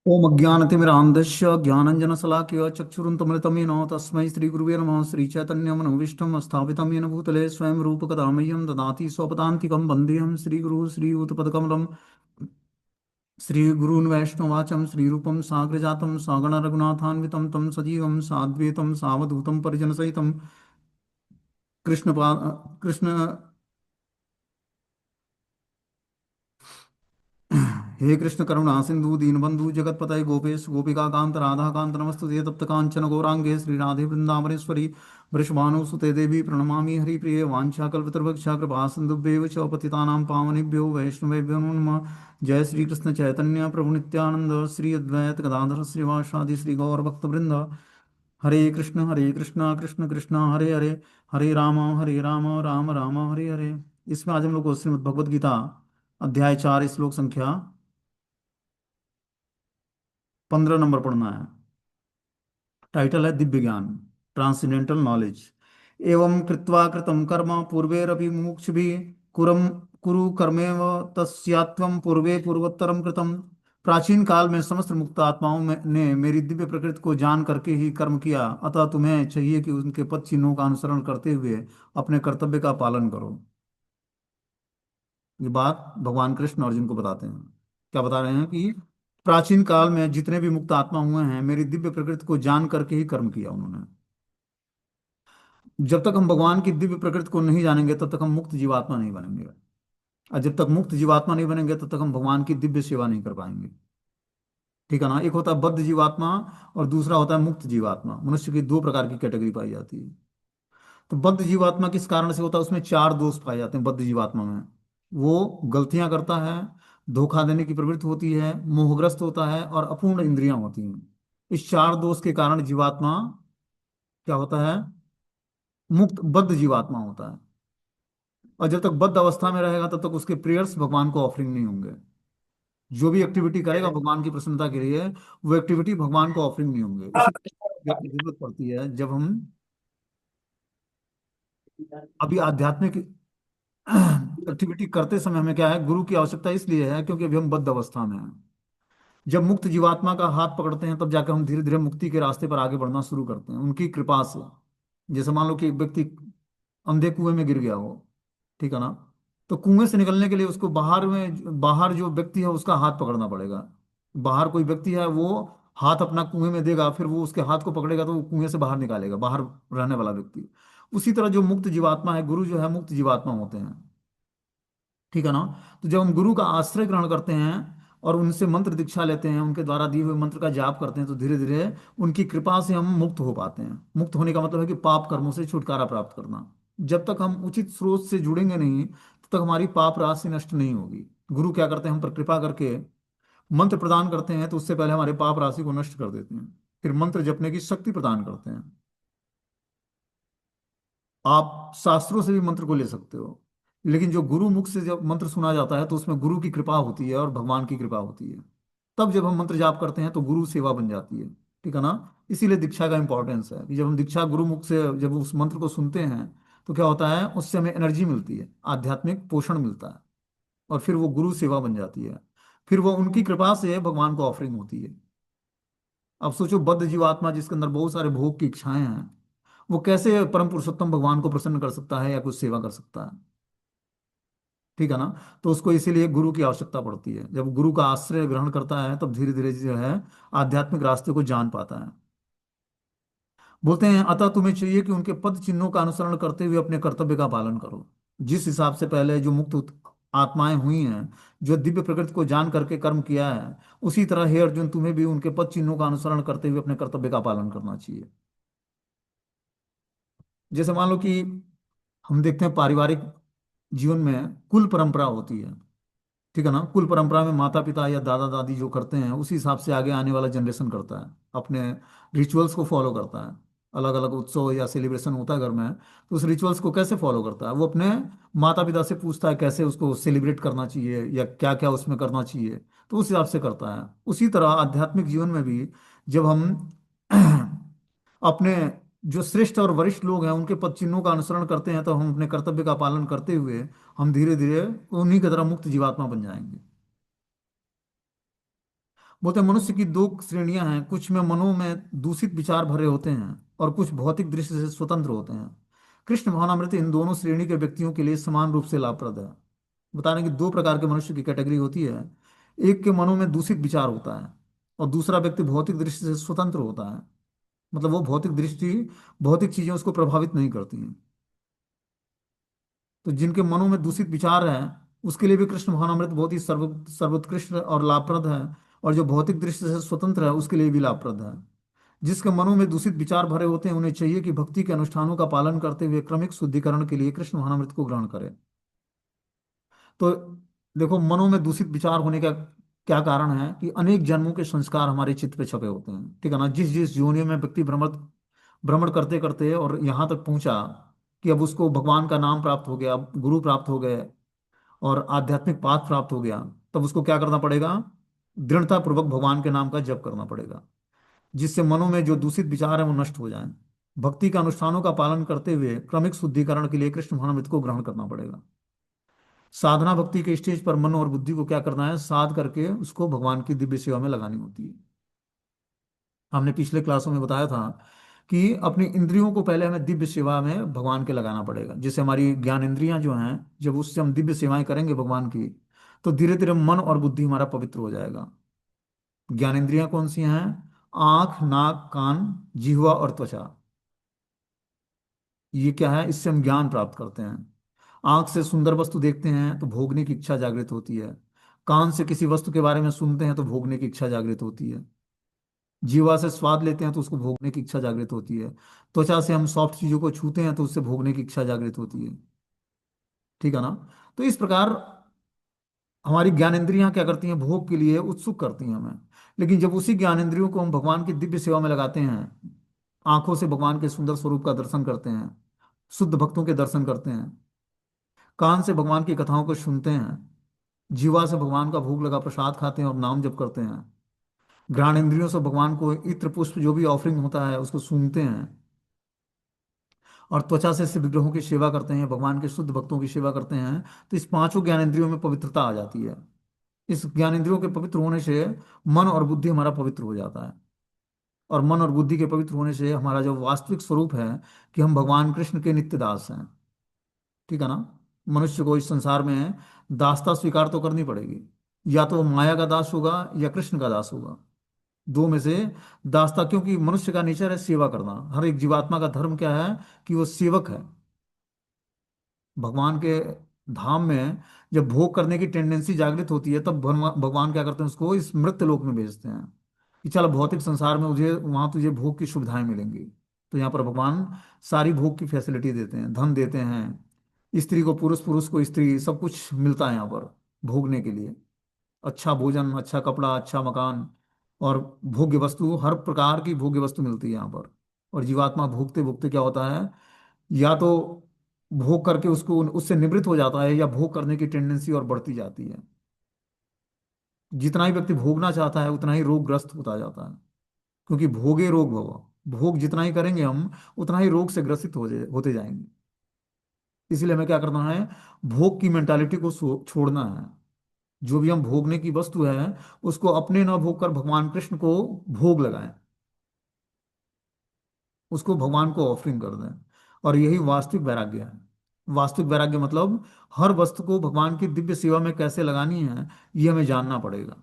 ओम अज्ञानतिमिरान्धस्य ज्ञानञ्जनशलाकया चक्षुरुन्मिलितं येन तस्मै श्रीगुरुवे नमः। श्रीचैतन्यमनोभीष्टं स्थापितं येन भूतले स्वयं रूपकदा मह्यं ददाति स्वपदान्तिकं वन्देऽहं श्रीगुरुः श्रीयुतपदकमलं। श्रीगुरून् वैष्णवाचं श्रीरूपं साग्रजातं सागणरघुनाथान्वितं तं सजीवं साद्वैतं सावधूतं परिजनसहितं कृष्णपा कृष्ण हे कृष्ण करुणा सिंधु दीनबंधु जगतपतये गोपेश गोपिका कांत राधा कांत नमस्तुते तप्त कांचन गौरांगे श्री राधे वृंदावनेश्वरी वृषभानुसुते देवी प्रणमामि हरिप्रिये वाञ्छाकल्पतरुभ्यश्च कृपा सिन्धुभ्येव च पतितानां पावनेभ्यो वैष्णवेभ्यो नमो नमः। जय श्री कृष्ण चैतन्य प्रभु नित्यानंद श्री अद्वैत गदाधर श्रीवासादि श्री गौर भक्तवृंद। हरे कृष्ण कृष्ण कृष्ण हरे हरे, हरे राम राम राम हरे हरे। इसमें आज हम लोग को श्रीमद् भगवद गीता अध्याय 4 श्लोक संख्या 15 नंबर पढ़ना है। टाइटल है दिव्य ज्ञान, ट्रांसेंडेंटल नॉलेज। एवं कृत्वा कृतं कर्म पूर्वेरपि मुमुक्षुभिः कुरम कुरु कर्मेव तस्यात्वं पूर्वे पूर्वोत्तरम कृतम। प्राचीन काल में समस्त मुक्त आत्माओं ने मेरी दिव्य प्रकृति को जान करके ही कर्म किया, अतः तुम्हें चाहिए कि उनके पद चिन्हों का अनुसरण करते हुए अपने कर्तव्य का पालन करो। ये बात भगवान कृष्ण अर्जुन को बताते हैं। क्या बता रहे हैं कि प्राचीन काल में जितने भी मुक्त आत्मा हुए हैं मेरी दिव्य प्रकृति को जान करके ही कर्म किया उन्होंने। जब तक हम भगवान की दिव्य प्रकृति को नहीं जानेंगे तब तक हम मुक्त जीवात्मा नहीं बनेंगे, और जब तक मुक्त जीवात्मा नहीं बनेंगे तब तक हम भगवान की दिव्य सेवा नहीं कर पाएंगे। ठीक है ना। एक होता है बद्ध जीवात्मा और दूसरा होता है मुक्त जीवात्मा। मनुष्य की दो प्रकार की कैटेगरी पाई जाती है। तो बद्ध जीवात्मा किस कारण से होता है? उसमें चार दोष पाए जाते हैं बद्ध जीवात्मा में। वो गलतियां करता है, धोखा देने की प्रवृत्ति होती है, मोहग्रस्त होता है और अपूर्ण इंद्रियां होती हैं। इस चार दोष के कारण जीवात्मा क्या होता है? मुक्त बद्ध जीवात्मा होता है। और जब तक बद्ध अवस्था में रहेगा तब तक उसके प्रेयर्स भगवान को ऑफरिंग नहीं होंगे। जो भी एक्टिविटी करेगा भगवान की प्रसन्नता के लिए, वो एक्टिविटी भगवान को ऑफरिंग नहीं होंगे। इसी जरूरत पड़ती है जब हम अभी आध्यात्मिक एक्टिविटी करते समय हमें क्या है, गुरु की आवश्यकता इसलिए है क्योंकि अभी हम बद्ध अवस्था में हैं। जब मुक्त जीवात्मा का हाथ पकड़ते हैं तब जाकर हम धीरे धीरे मुक्ति के रास्ते पर आगे बढ़ना शुरू करते हैं उनकी कृपा से। जैसे मान लो कि एक व्यक्ति अंधे कुएं में गिर गया हो, ठीक है ना। तो कुएं से निकलने के लिए उसको बाहर जो व्यक्ति है उसका हाथ पकड़ना पड़ेगा। बाहर कोई व्यक्ति है, वो हाथ अपना कुएं में देगा, फिर वो उसके हाथ को पकड़ेगा तो वो कुएं से बाहर निकालेगा, बाहर रहने वाला व्यक्ति। उसी तरह जो मुक्त जीवात्मा है, गुरु जो है मुक्त जीवात्मा होते हैं। ठीक है ना। तो जब हम गुरु का आश्रय ग्रहण करते हैं और उनसे मंत्र दीक्षा लेते हैं, उनके द्वारा दिए हुए मंत्र का जाप करते हैं, तो धीरे धीरे उनकी कृपा से हम मुक्त हो पाते हैं। मुक्त होने का मतलब है कि पाप कर्मों से छुटकारा प्राप्त करना। जब तक हम उचित स्रोत से जुड़ेंगे नहीं तब तक हमारी पाप राशि नष्ट नहीं होगी। गुरु क्या करते हैं, हम पर कृपा करके मंत्र प्रदान करते हैं तो उससे पहले हमारे पाप राशि को नष्ट कर देते हैं, फिर मंत्र जपने की शक्ति प्रदान करते हैं। आप शास्त्रों से भी मंत्र को ले सकते हो, लेकिन जो गुरु मुख से जब मंत्र सुना जाता है तो उसमें गुरु की कृपा होती है और भगवान की कृपा होती है। तब जब हम मंत्र जाप करते हैं तो गुरु सेवा बन जाती है। ठीक है ना। इसीलिए दीक्षा का इंपॉर्टेंस है कि जब हम दीक्षा गुरु मुख से जब उस मंत्र को सुनते हैं तो क्या होता है, उससे हमें एनर्जी मिलती है, आध्यात्मिक पोषण मिलता है, और फिर वो गुरु सेवा बन जाती है। फिर वो उनकी कृपा से भगवान को ऑफरिंग होती है। अब सोचो, बद्ध जीवात्मा जिसके अंदर बहुत सारे भोग की इच्छाएं हैं, वो कैसे परम पुरुषोत्तम भगवान को प्रसन्न कर सकता है या कुछ सेवा कर सकता है? ठीक है ना। तो उसको इसीलिए गुरु की आवश्यकता पड़ती है। जब गुरु का आश्रय ग्रहण करता है तब धीरे धीरे जो है आध्यात्मिक रास्ते को जान पाता है। बोलते हैं अतः तुम्हें चाहिए कि उनके पद चिन्हों का अनुसरण करते हुए अपने कर्तव्य का पालन करो। जिस हिसाब से पहले जो आत्माएं हुई हैं, जो दिव्य प्रकृति को जान करके कर्म किया है, उसी तरह हे अर्जुन तुम्हें भी उनके पद चिन्हों का अनुसरण करते हुए अपने कर्तव्य का पालन करना चाहिए। जैसे मान लो कि हम देखते हैं पारिवारिक जीवन में कुल परंपरा होती है। ठीक है ना। कुल परंपरा में माता पिता या दादा दादी जो करते हैं उसी हिसाब से आगे आने वाला जनरेशन करता है, अपने रिचुअल्स को फॉलो करता है। अलग अलग उत्सव या सेलिब्रेशन होता है घर में, तो उस रिचुअल्स को कैसे फॉलो करता है, वो अपने माता पिता से पूछता है कैसे उसको सेलिब्रेट करना चाहिए या क्या क्या उसमें करना चाहिए, तो उस हिसाब से करता है। उसी तरह आध्यात्मिक जीवन में भी जब हम अपने जो श्रेष्ठ और वरिष्ठ लोग हैं उनके पद चिन्हों का अनुसरण करते हैं तो हम अपने कर्तव्य का पालन करते हुए हम धीरे धीरे उन्हीं की तरह मुक्त जीवात्मा बन जाएंगे। बोलते हैं मनुष्य की दो श्रेणियां हैं, कुछ में मनो में दूषित विचार भरे होते हैं और कुछ भौतिक दृष्टि से स्वतंत्र होते हैं। कृष्ण भावनामृत इन दोनों श्रेणी के व्यक्तियों के लिए समान रूप से लाभप्रद है। बता रहे हैं कि दो प्रकार के मनुष्य की कैटेगरी होती है। एक के मनो में दूषित विचार होता है और दूसरा व्यक्ति भौतिक दृष्टि से स्वतंत्र होता है। मतलब वो भौतिक दृष्टि, भौतिक चीजें उसको प्रभावित नहीं करती हैं। तो जिनके मनों में दूषित विचार है उसके लिए भी कृष्ण भावनामृत बहुत ही सर्वोत्कृष्ट और लाभप्रद है। और जो भौतिक दृष्टि से स्वतंत्र है उसके लिए भी लाभप्रद है। जिसके मनों में दूषित विचार भरे होते हैं उन्हें चाहिए कि भक्ति के अनुष्ठानों का पालन करते हुए क्रमिक शुद्धिकरण के लिए कृष्ण भावनामृत को ग्रहण करें। तो देखो, मनों में दूषित विचार होने का क्या कारण है कि अनेक जन्मों के संस्कार हमारे चित्त पे छपे होते हैं, ठीक है ना। जिस जिस योनि में व्यक्ति भ्रमण भ्रमण करते करते और यहाँ तक पहुंचा कि अब उसको भगवान का नाम प्राप्त हो गया, गुरु प्राप्त हो गए और आध्यात्मिक पाथ प्राप्त हो गया, तब उसको क्या करना पड़ेगा? दृढ़ता पूर्वक भगवान के नाम का जप करना पड़ेगा, जिससे मनों में जो दूषित विचार है वो नष्ट हो जाएं। भक्ति के अनुष्ठानों का पालन करते हुए क्रमिक शुद्धिकरण के लिए कृष्ण भावनामृत को ग्रहण करना पड़ेगा। साधना भक्ति के स्टेज पर मन और बुद्धि को क्या करना है? साध करके उसको भगवान की दिव्य सेवा में लगानी होती है। हमने पिछले क्लासों में बताया था कि अपनी इंद्रियों को पहले हमें दिव्य सेवा में भगवान के लगाना पड़ेगा। जैसे हमारी ज्ञान इंद्रियां जो हैं, जब उससे हम दिव्य सेवाएं करेंगे भगवान की, तो धीरे धीरे मन और बुद्धि हमारा पवित्र हो जाएगा। ज्ञान इंद्रियां कौन सी हैं? आंख, नाक, कान, जिह्वा और त्वचा। ये क्या है? इससे हम ज्ञान प्राप्त करते हैं। आंख से सुंदर वस्तु देखते हैं तो भोगने की इच्छा जागृत होती है। कान से किसी वस्तु के बारे में सुनते हैं तो भोगने की इच्छा जागृत होती है। जीवा से स्वाद लेते हैं तो उसको भोगने की इच्छा जागृत होती है। त्वचा से हम सॉफ्ट चीजों को छूते हैं तो उससे भोगने की इच्छा जागृत होती है। ठीक है ना। तो इस प्रकार हमारी ज्ञानेंद्रियां क्या करती हैं? भोग के लिए उत्सुक करती हैं हमें। लेकिन जब उसी ज्ञानेंद्रियों को हम भगवान की दिव्य सेवा में लगाते हैं, आंखों से भगवान के सुंदर स्वरूप का दर्शन करते हैं, शुद्ध भक्तों के दर्शन करते हैं, कान से भगवान की कथाओं को सुनते हैं, जीवा से भगवान का भोग लगा प्रसाद खाते हैं और नाम जप करते हैं, घ्राण इंद्रियों से भगवान को इत्र पुष्प जो भी ऑफरिंग होता है उसको सूंघते हैं, और त्वचा से शिव विग्रहों की सेवा करते हैं, भगवान के शुद्ध भक्तों की सेवा करते हैं, तो इस पांचों ज्ञानेंद्रियों में पवित्रता आ जाती है। इस ज्ञानेंद्रियों के पवित्र होने से मन और बुद्धि हमारा पवित्र हो जाता है। और मन और बुद्धि के पवित्र होने से हमारा जो वास्तविक स्वरूप है कि हम भगवान कृष्ण के नित्य दास हैं। ठीक है ना। मनुष्य को इस संसार में दासता स्वीकार तो करनी पड़ेगी। या तो वो माया का दास होगा या कृष्ण का दास होगा, दो में से दासता। क्योंकि मनुष्य का नेचर है सेवा करना। हर एक जीवात्मा का धर्म क्या है? कि वो सेवक है। भगवान के धाम में जब भोग करने की टेंडेंसी जागृत होती है तब भगवान क्या करते हैं? उसको इस मृत लोक में भेजते हैं कि चल भौतिक संसार में मुझे वहां तुझे भोग की सुविधाएं मिलेंगी। तो यहाँ पर भगवान सारी भोग की फैसिलिटी देते हैं, धन देते हैं, स्त्री को पुरुष, पुरुष को स्त्री, सब कुछ मिलता है यहाँ पर भोगने के लिए। अच्छा भोजन, अच्छा कपड़ा, अच्छा मकान और भोग्य वस्तु, हर प्रकार की भोग्य वस्तु मिलती है यहाँ पर। और जीवात्मा भोगते भोगते क्या होता है? या तो भोग करके उसको उससे निवृत्त हो जाता है या भोग करने की टेंडेंसी और बढ़ती जाती है। जितना ही व्यक्ति भोगना चाहता है उतना ही रोगग्रस्त होता जाता है। क्योंकि भोगे रोग भव, भोग जितना ही करेंगे हम उतना ही रोग से ग्रसित होते जाएंगे। इसलिए हमें क्या करना है? भोग की मेंटालिटी को छोड़ना है। जो भी हम भोगने की वस्तु है उसको अपने न भोग कर भगवान कृष्ण को भोग लगाएं, उसको भगवान को ऑफरिंग कर दें। और यही वास्तविक वैराग्य है। वास्तविक वैराग्य मतलब हर वस्तु को भगवान की दिव्य सेवा में कैसे लगानी है ये हमें जानना पड़ेगा।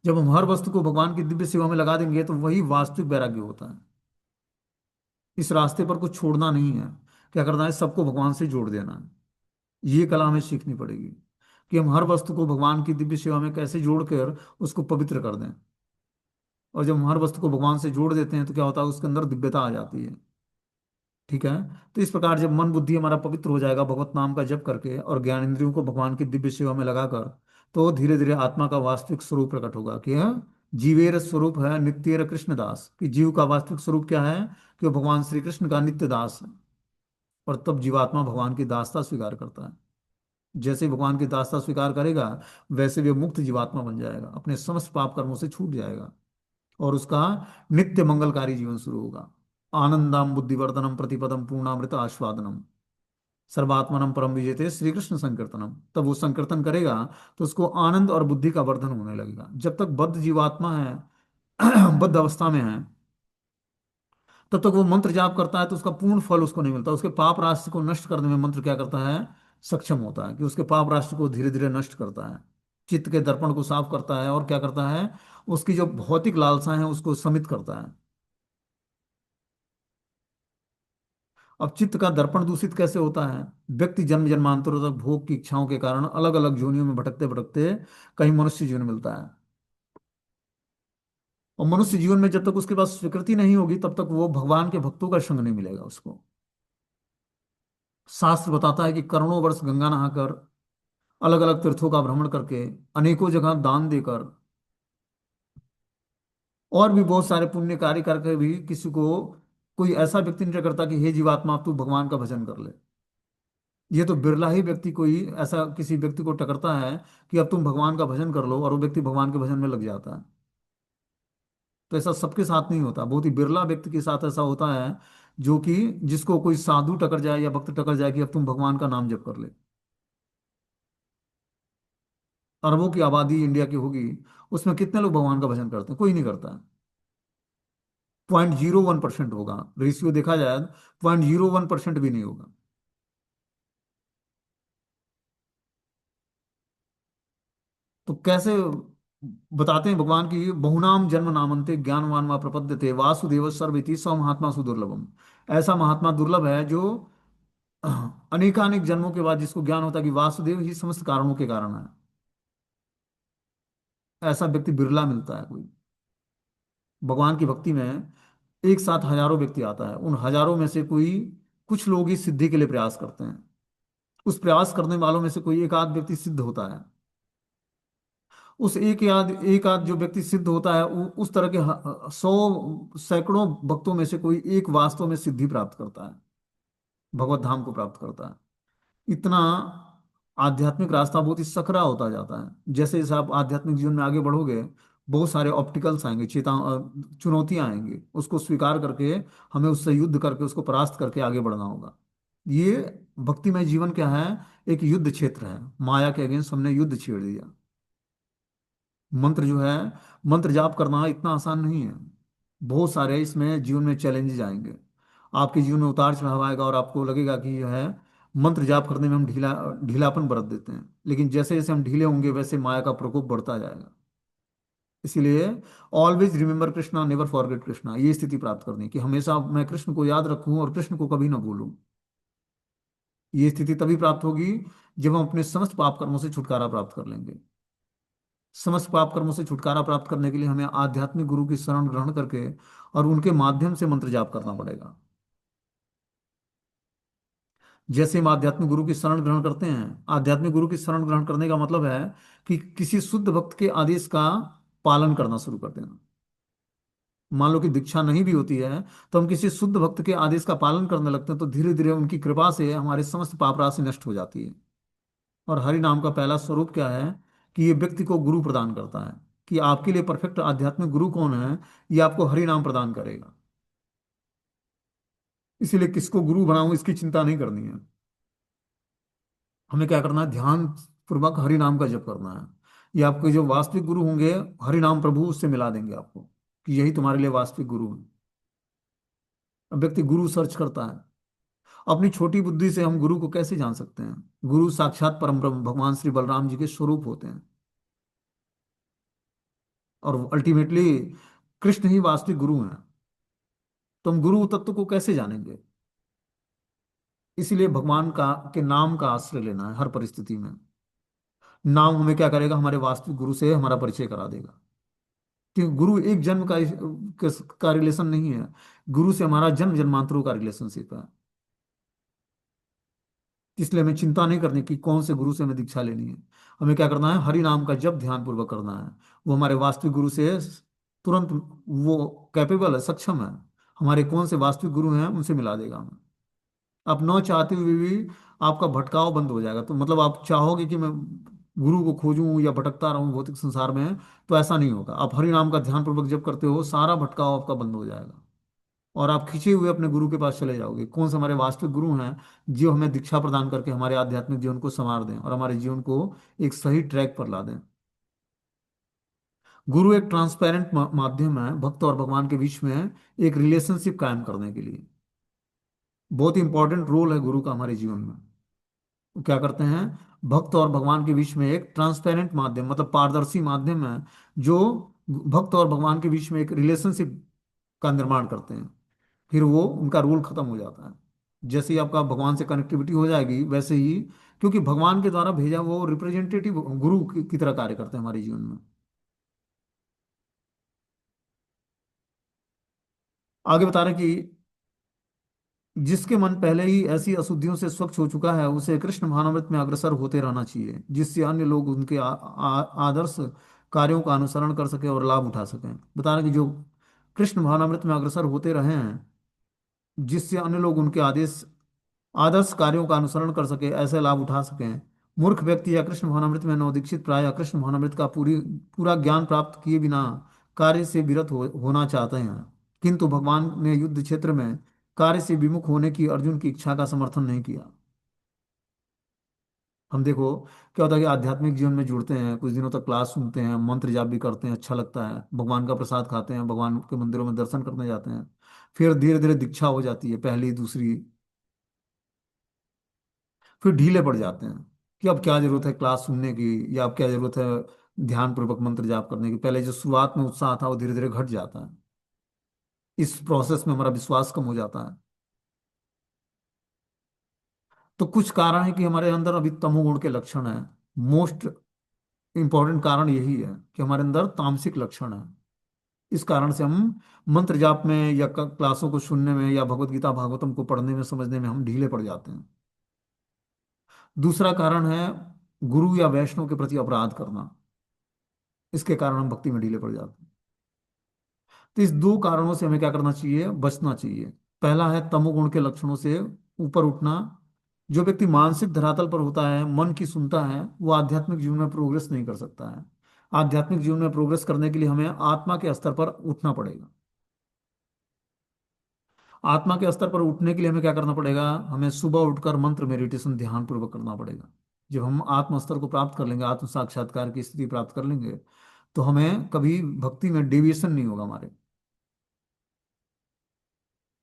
जब हम हर वस्तु को भगवान की दिव्य सेवा में लगा देंगे तो वही वास्तविक वैराग्य होता है। इस रास्ते पर कुछ छोड़ना नहीं है। क्या करना है? सबको भगवान से जोड़ देना है। ये कला हमें सीखनी पड़ेगी कि हम हर वस्तु को भगवान की दिव्य सेवा में कैसे जोड़कर उसको पवित्र कर दें। और जब हम हर वस्तु को भगवान से जोड़ देते हैं तो क्या होता है? उसके अंदर दिव्यता आ जाती है। ठीक है। तो इस प्रकार जब मन बुद्धि हमारा पवित्र हो जाएगा भगवत नाम का जप करके और ज्ञान इंद्रियों को भगवान की दिव्य सेवा में लगाकर, तो धीरे धीरे आत्मा का वास्तविक स्वरूप प्रकट होगा कि यह जीवेर स्वरूप है नित्येर कृष्ण दास। कि जीव का वास्तविक स्वरूप क्या है? कि वो भगवान श्री कृष्ण का नित्य दास है। और तब जीवात्मा भगवान की दासता स्वीकार करता है। जैसे ही भगवान की दासता स्वीकार करेगा वैसे वे मुक्त जीवात्मा बन जाएगा, अपने समस्त पाप कर्मों से छूट जाएगा और उसका नित्य मंगलकारी जीवन शुरू होगा। आनंदम बुद्धिवर्धनम प्रतिपदम पूर्णामृत आस्वादनम। सर्वात्मनम परम विजेते श्री कृष्ण संकीर्तनम, तब वो संकीर्तन करेगा तो उसको आनंद और बुद्धि का वर्धन होने लगेगा। जब तक बद्ध जीवात्मा है, बद्ध अवस्था में है, तब तक वो मंत्र जाप करता है तो उसका पूर्ण फल उसको नहीं मिलता। उसके पाप राशि को नष्ट करने में मंत्र क्या करता है, सक्षम होता है कि उसके पाप राशि को धीरे धीरे नष्ट करता है, चित्त के दर्पण को साफ करता है, और क्या करता है, उसकी जो भौतिक लालसा है उसको शमित करता है। अब चित्त का दर्पण दूषित कैसे होता है? व्यक्ति जन्म जन्मांतरों तक भोग की इच्छाओं के कारण अलग अलग जोनियों में भटकते भटकते कहीं मनुष्य जीवन मिलता है। और मनुष्य जीवन में जब तक उसके पास स्वीकृति नहीं होगी तब तक वो भगवान के भक्तों का संग नहीं मिलेगा उसको। शास्त्र बताता है कि करोड़ों वर्ष गंगा नहाकर, अलग अलग तीर्थों का भ्रमण करके, अनेकों जगह दान देकर, और भी बहुत सारे पुण्य कार्य करके भी किसी को, कोई ऐसा व्यक्ति नहीं करता कि हे जीवात्मा अब तू भगवान का भजन कर ले। ये तो बिरला ही व्यक्ति कोई ऐसा किसी व्यक्ति को टकरता है कि अब तुम भगवान का भजन कर लो, और वो व्यक्ति भगवान के भजन में लग जाता है। तो ऐसा सबके साथ नहीं होता, बहुत ही बिरला व्यक्ति के साथ ऐसा होता है, जो कि जिसको कोई साधु टकर जाए या भक्त टकर जाए कि अब तुम भगवान का नाम जप कर ले। अरबों की आबादी इंडिया की होगी, उसमें कितने लोग भगवान का भजन करते हैं? कोई नहीं करता है। 0.01% होगा, रेशियो देखा जाए 0.01% भी नहीं होगा। तो कैसे बताते हैं भगवान की, बहुनाम जन्म नामन्ते ज्ञानवान वा प्रपद्यते वासुदेव सर्वइति स महात्मा सुदुर्लभम। ऐसा महात्मा दुर्लभ है जो अनेकानेक जन्मों के बाद जिसको ज्ञान होता है कि वासुदेव ही समस्त कारणों के कारण है। ऐसा व्यक्ति बिरला मिलता है कोई। भगवान की भक्ति में एक साथ हजारों व्यक्ति आता है, उन हजारों में से कोई कुछ लोग ही सिद्धि के लिए प्रयास करते हैं। उस प्रयास करने वालों में से कोई एक आध व्यक्ति सिद्ध होता है। उस एक आध जो व्यक्ति सिद्ध होता है, उस तरह के 100 सैकड़ों भक्तों में से कोई एक वास्तव में सिद्धि प्राप्त करता है, भगवत धाम को प्राप्त करता है। इतना आध्यात्मिक रास्ता बहुत ही सकरा होता जाता है। जैसे जैसे आप आध्यात्मिक जीवन में आगे बढ़ोगे, बहुत सारे ऑब्स्टिकल्स आएंगे, चुनौतियां आएंगी, उसको स्वीकार करके हमें उससे युद्ध करके उसको परास्त करके आगे बढ़ना होगा। ये भक्तिमय जीवन क्या है, एक युद्ध क्षेत्र है। माया के अगेंस्ट हमने युद्ध छेड़ दिया। मंत्र जो है, मंत्र जाप करना इतना आसान नहीं है। बहुत सारे इसमें जीवन में चैलेंजेस आएंगे, आपके जीवन में उतार चढ़ाव आएगा, और आपको लगेगा कि यह है, मंत्र जाप करने में हम ढीलापन बरत देते हैं। लेकिन जैसे जैसे हम ढीले होंगे वैसे माया का प्रकोप बढ़ता जाएगा। इसीलिए always remember Krishna, never forget Krishna, ये स्थिति प्राप्त करनी है कि हमेशा मैं कृष्ण को याद रखूं और कृष्ण को कभी ना भूलूं। ये स्थिति तभी प्राप्त होगी जब हम अपने समस्त पाप कर्मों से छुटकारा प्राप्त कर लेंगे। समस्त पाप कर्मों से छुटकारा प्राप्त करने के लिए हमें आध्यात्मिक गुरु की शरण ग्रहण करके और उनके माध्यम से मंत्र जाप करना पड़ेगा। जैसे हम आध्यात्मिक गुरु की शरण ग्रहण करते हैं, आध्यात्मिक गुरु की शरण ग्रहण करने का मतलब है कि किसी शुद्ध भक्त के आदेश का पालन करना शुरू कर देना। मान लो कि दीक्षा नहीं भी होती है, तो हम किसी शुद्ध भक्त के आदेश का पालन करने लगते हैं, तो धीरे धीरे उनकी कृपा से हमारे समस्त पाप राशि नष्ट हो जाती है। और हरि नाम का पहला स्वरूप क्या है, कि ये व्यक्ति को गुरु प्रदान करता है। कि आपके लिए परफेक्ट आध्यात्मिक गुरु कौन है, ये आपको हरि नाम प्रदान करेगा। इसीलिए किसको गुरु बनाऊं इसकी चिंता नहीं करनी है। हमें क्या करना है, ध्यान पूर्वक हरि नाम का जप करना है। ये आपके जो वास्तविक गुरु होंगे, हरि नाम प्रभु उससे मिला देंगे आपको कि यही तुम्हारे लिए वास्तविक गुरु है। अब व्यक्ति गुरु सर्च करता है, अपनी छोटी बुद्धि से हम गुरु को कैसे जान सकते हैं? गुरु साक्षात परम ब्रह्म भगवान श्री बलराम जी के स्वरूप होते हैं, और अल्टीमेटली कृष्ण ही वास्तविक गुरु हैं। तो हम गुरु तत्व को कैसे जानेंगे? इसीलिए भगवान का के नाम का आश्रय लेना है हर परिस्थिति में। नाम हमें क्या करेगा, हमारे वास्तविक गुरु से हमारा परिचय करा देगा। क्योंकि गुरु एक जन्म का रिलेशन नहीं है, गुरु से हमारा जन्म जन्मांतरों का रिलेशनशिप है। इसलिए हमें चिंता नहीं करनी कि कौन से गुरु से हमें दीक्षा लेनी है। हमें क्या करना है, हरि नाम का जप ध्यान पूर्वक करना है। वो हमारे वास्तविक गुरु से तुरंत, वो कैपेबल है, सक्षम है। हमारे कौन से वास्तविक गुरु हैं उनसे मिला देगा हमें। आप न चाहते हुए भी आपका भटकाव बंद हो जाएगा। तो मतलब आप चाहोगे कि मैं गुरु को खोजूं या भटकता रहूं भौतिक संसार में, तो ऐसा नहीं होगा। आप हरि नाम का ध्यान पूर्वक जप करते हो, सारा भटकाव आपका बंद हो जाएगा। और आप खिंचे हुए अपने गुरु के पास चले जाओगे। कौन से हमारे वास्तविक गुरु हैं, जो हमें दीक्षा प्रदान करके हमारे आध्यात्मिक जीवन को संवार दें और हमारे जीवन को एक सही ट्रैक पर ला दें। गुरु एक ट्रांसपेरेंट माध्यम है भक्त और भगवान के बीच में एक रिलेशनशिप कायम करने के लिए। बहुत ही इंपॉर्टेंट रोल है गुरु का हमारे जीवन में। वो क्या करते हैं, भक्त और भगवान के बीच में एक ट्रांसपेरेंट माध्यम, मतलब पारदर्शी माध्यम है, जो भक्त और भगवान के बीच में एक रिलेशनशिप का निर्माण करते हैं। फिर वो उनका रोल खत्म हो जाता है। जैसे ही आपका भगवान से कनेक्टिविटी हो जाएगी, वैसे ही, क्योंकि भगवान के द्वारा भेजा वो रिप्रेजेंटेटिव गुरु की तरह कार्य करते हैं हमारे जीवन में। आगे बता रहे कि जिसके मन पहले ही ऐसी अशुद्धियों से स्वच्छ हो चुका है, उसे कृष्ण भावनामृत में अग्रसर होते रहना चाहिए, जिससे अन्य लोग उनके आदर्श कार्यों का अनुसरण कर सके और लाभ उठा सकें। बता रहे कि जो कृष्ण भावनामृत में अग्रसर होते रहे हैं, जिससे अन्य लोग उनके आदर्श कार्यों का अनुसरण कर सके, ऐसे लाभ उठा सकें। मूर्ख व्यक्ति या कृष्ण भावनामृत में नवदीक्षित प्राय कृष्ण भावनामृत का पूरा ज्ञान प्राप्त किए बिना कार्य से विरत होना चाहते हैं, किंतु भगवान ने युद्ध क्षेत्र में कार्य से विमुख होने की अर्जुन की इच्छा का समर्थन नहीं किया। हम देखो, क्या होता है कि आध्यात्मिक जीवन में जुड़ते हैं, कुछ दिनों तक क्लास सुनते हैं, मंत्र जाप भी करते हैं, अच्छा लगता है, भगवान का प्रसाद खाते हैं, भगवान के मंदिरों में दर्शन करने जाते हैं। फिर धीरे धीरे दीक्षा हो जाती है, पहली दूसरी। फिर ढीले पड़ जाते हैं कि अब क्या जरूरत है क्लास सुनने की, या अब क्या जरूरत है ध्यान पूर्वक मंत्र जाप करने की। पहले जो शुरुआत में उत्साह था वो धीरे धीरे घट जाता है। इस प्रोसेस में हमारा विश्वास कम हो जाता है। तो कुछ कारण है कि हमारे अंदर अभी तमोगुण के लक्षण है। मोस्ट इंपॉर्टेंट कारण यही है कि हमारे अंदर तामसिक लक्षण है। इस कारण से हम मंत्र जाप में या क्लासों को सुनने में या भगवत गीता भागवतम को पढ़ने में समझने में हम ढीले पड़ जाते हैं। दूसरा कारण है गुरु या वैष्णव के प्रति अपराध करना। इसके कारण हम भक्ति में ढीले पड़ जाते हैं। तो इस दो कारणों से हमें क्या करना चाहिए, बचना चाहिए। पहला है तमोगुण के लक्षणों से ऊपर उठना। जो व्यक्ति मानसिक धरातल पर होता है, मन की सुनता है, वो आध्यात्मिक जीवन में प्रोग्रेस नहीं कर सकता है। आध्यात्मिक जीवन में प्रोग्रेस करने के लिए हमें आत्मा के स्तर पर उठना पड़ेगा। आत्मा के स्तर पर उठने के लिए हमें क्या करना पड़ेगा, हमें सुबह उठकर मंत्र मेडिटेशन ध्यान पूर्वक करना पड़ेगा। जब हम आत्म स्तर को प्राप्त कर लेंगे, आत्म साक्षात्कार की स्थिति प्राप्त कर लेंगे, तो हमें कभी भक्ति में डेविएशन नहीं होगा हमारे।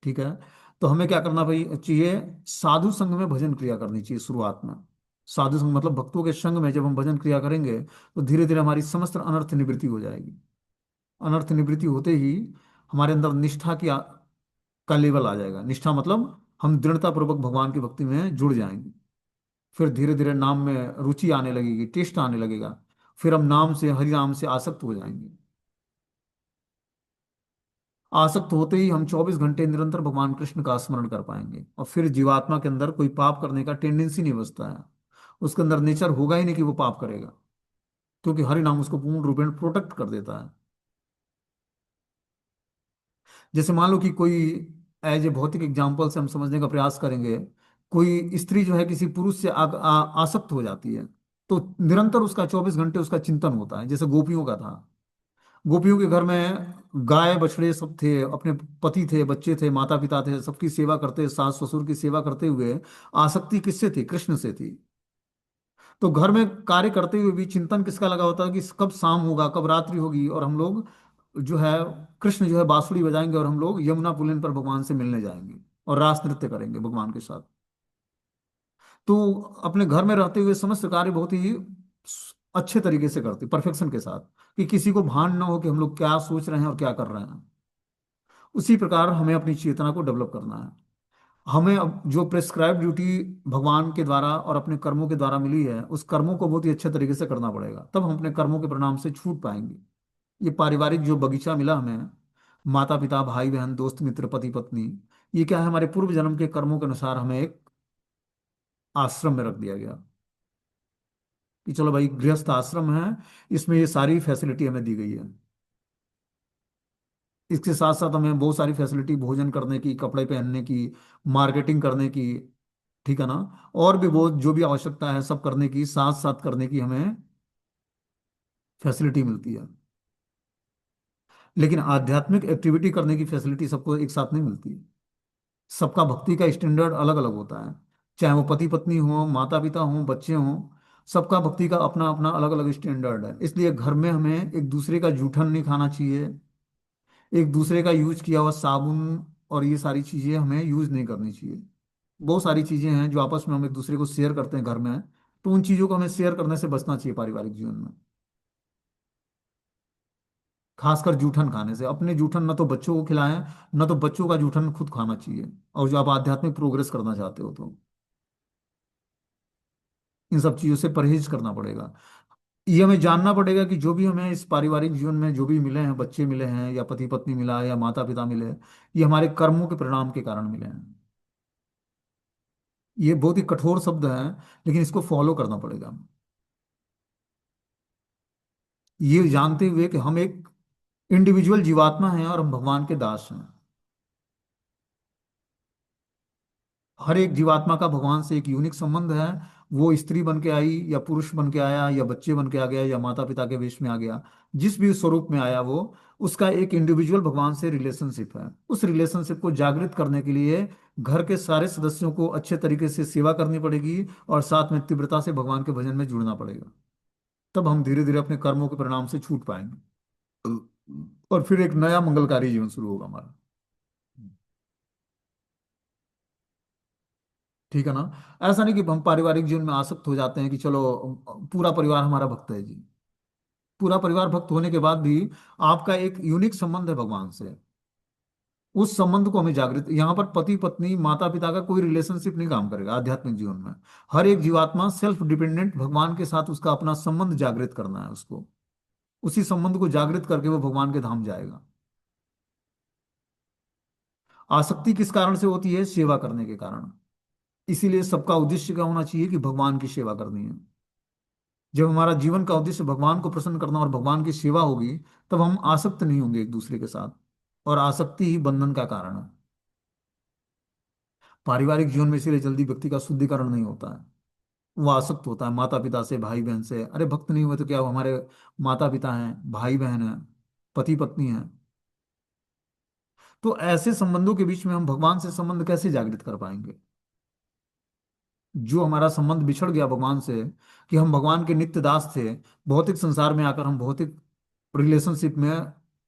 ठीक है। तो हमें क्या करना भाई चाहिए, साधु संग में भजन क्रिया करनी चाहिए शुरुआत में। साधु संग मतलब भक्तों के संग में जब हम भजन क्रिया करेंगे, तो धीरे धीरे हमारी समस्त अनर्थ निवृत्ति हो जाएगी। अनर्थ निवृत्ति होते ही हमारे अंदर निष्ठा का लेवल आ जाएगा। निष्ठा मतलब हम दृढ़ता पूर्वक भगवान की भक्ति में जुड़ जाएंगे। फिर धीरे धीरे नाम में रुचि आने लगेगी, टेस्ट आने लगेगा। फिर हम नाम से, हरि नाम से आसक्त हो जाएंगे। आसक्त होते ही हम 24 घंटे निरंतर भगवान कृष्ण का स्मरण कर पाएंगे, और फिर जीवात्मा के अंदर कोई पाप करने का टेंडेंसी नहीं बचता है। उसके अंदर नेचर होगा ही नहीं कि वो पाप करेगा, क्योंकि हरि नाम उसको पूर्ण रूपेण प्रोटेक्ट कर देता है। जैसे मान लो कि कोई, एज ए भौतिक एग्जाम्पल से हम समझने का प्रयास करेंगे, कोई स्त्री जो है किसी पुरुष से आसक्त हो जाती है, तो निरंतर उसका 24 घंटे उसका चिंतन होता है, जैसे गोपियों का था। गोपियों के घर में गाय बछड़े सब थे, अपने पति थे, बच्चे थे, माता पिता थे, सबकी सेवा करते, सास ससुर की सेवा करते हुए आसक्ति किससे थी, कृष्ण से थी। तो घर में कार्य करते हुए भी चिंतन किसका लगा होता है कि कब शाम होगा, कब रात्रि होगी, और हम लोग जो है, कृष्ण जो है बांसुरी बजाएंगे, और हम लोग यमुना पुलिन पर भगवान से मिलने जाएंगे और रास नृत्य करेंगे भगवान के साथ। तो अपने घर में रहते हुए समस्त कार्य बहुत ही अच्छे तरीके से करते, परफेक्शन के साथ, कि किसी को भान ना हो कि हम लोग क्या सोच रहे हैं और क्या कर रहे हैं। उसी प्रकार हमें अपनी चेतना को डेवलप करना है। हमें अब जो प्रेस्क्राइब ड्यूटी भगवान के द्वारा और अपने कर्मों के द्वारा मिली है, उस कर्मों को बहुत ही अच्छे तरीके से करना पड़ेगा, तब हम अपने कर्मों के परिणाम से छूट पाएंगे। ये पारिवारिक जो बगीचा मिला हमें, माता पिता भाई बहन दोस्त मित्र पति पत्नी, ये क्या है, हमारे पूर्व जन्म के कर्मों के अनुसार हमें एक आश्रम में रख दिया गया कि चलो भाई गृहस्थ आश्रम है, इसमें ये सारी फैसिलिटी हमें दी गई है। इसके साथ साथ हमें बहुत सारी फैसिलिटी, भोजन करने की, कपड़े पहनने की, मार्केटिंग करने की, ठीक है ना, और भी बहुत जो भी आवश्यकता है सब करने की, साथ साथ करने की हमें फैसिलिटी मिलती है। लेकिन आध्यात्मिक एक्टिविटी करने की फैसिलिटी सबको एक साथ नहीं मिलती है। सबका भक्ति का स्टैंडर्ड अलग अलग होता है। चाहे वो पति पत्नी हो, माता पिता हो, बच्चे हों, सबका भक्ति का अपना अपना अलग अलग स्टैंडर्ड है। इसलिए घर में हमें एक दूसरे का जूठन नहीं खाना चाहिए। एक दूसरे का यूज किया हुआ साबुन और ये सारी चीजें हमें यूज नहीं करनी चाहिए। बहुत सारी चीजें हैं जो आपस में हम एक दूसरे को शेयर करते हैं घर में, तो उन चीजों को हमें शेयर करने से बचना चाहिए पारिवारिक जीवन में। खासकर जूठन खाने से, अपने जूठन ना तो बच्चों को खिलाएं, ना तो बच्चों का जूठन खुद खाना चाहिए। और जो आप आध्यात्मिक प्रोग्रेस करना चाहते हो तो इन सब चीजों से परहेज करना पड़ेगा। ये हमें जानना पड़ेगा कि जो भी हमें इस पारिवारिक जीवन में जो भी मिले हैं, बच्चे मिले हैं या पति पत्नी मिला है या माता पिता मिले हैं, ये हमारे कर्मों के परिणाम के कारण मिले हैं। ये बहुत ही कठोर शब्द हैं, लेकिन इसको फॉलो करना पड़ेगा। ये जानते हुए कि हम एक इंडिविजुअल जीवात्मा हैं और हम भगवान के दास हैं। हर एक जीवात्मा का भगवान से एक यूनिक संबंध है। वो स्त्री बन के आई या पुरुष बन के आया या बच्चे बन के आ गया या माता पिता के वेश में आ गया, जिस भी स्वरूप में आया वो, उसका एक इंडिविजुअल भगवान से रिलेशनशिप है। उस रिलेशनशिप को जागृत करने के लिए घर के सारे सदस्यों को अच्छे तरीके से सेवा करनी पड़ेगी और साथ में तीव्रता से भगवान के भजन में जुड़ना पड़ेगा। तब हम धीरे धीरे अपने कर्मों के परिणाम से छूट पाएंगे और फिर एक नया मंगलकारी जीवन शुरू होगा हमारा। ठीक है ना। ऐसा नहीं कि हम पारिवारिक जीवन में आसक्त हो जाते हैं कि चलो पूरा परिवार हमारा भक्त है जी। पूरा परिवार भक्त होने के बाद भी आपका एक यूनिक संबंध है भगवान से। उस संबंध को हमें जागृत, यहाँ पर पति पत्नी माता पिता का कोई रिलेशनशिप नहीं काम करेगा आध्यात्मिक जीवन में। हर एक जीवात्मा सेल्फ डिपेंडेंट भगवान के साथ उसका अपना संबंध जागृत करना है उसको। उसी संबंध को जागृत करके वो भगवान के धाम जाएगा। आसक्ति किस कारण से होती है? सेवा करने के कारण। इसीलिए सबका उद्देश्य क्या होना चाहिए कि भगवान की सेवा करनी है। जब हमारा जीवन का उद्देश्य भगवान को प्रसन्न करना और भगवान की सेवा होगी, तब हम आसक्त नहीं होंगे एक दूसरे के साथ। और आसक्ति ही बंधन का कारण है। पारिवारिक जीवन में इसीलिए जल्दी व्यक्ति का शुद्धिकरण नहीं होता है। वो आसक्त होता है माता पिता से, भाई बहन से। अरे भक्त नहीं हुए तो क्या, वो हमारे माता पिता हैं, भाई बहन हैं, पति पत्नी हैं। तो ऐसे संबंधों के बीच में हम भगवान से संबंध कैसे जागृत कर पाएंगे? जो हमारा संबंध बिछड़ गया भगवान से, कि हम भगवान के नित्य दास थे, भौतिक संसार में आकर हम भौतिक रिलेशनशिप में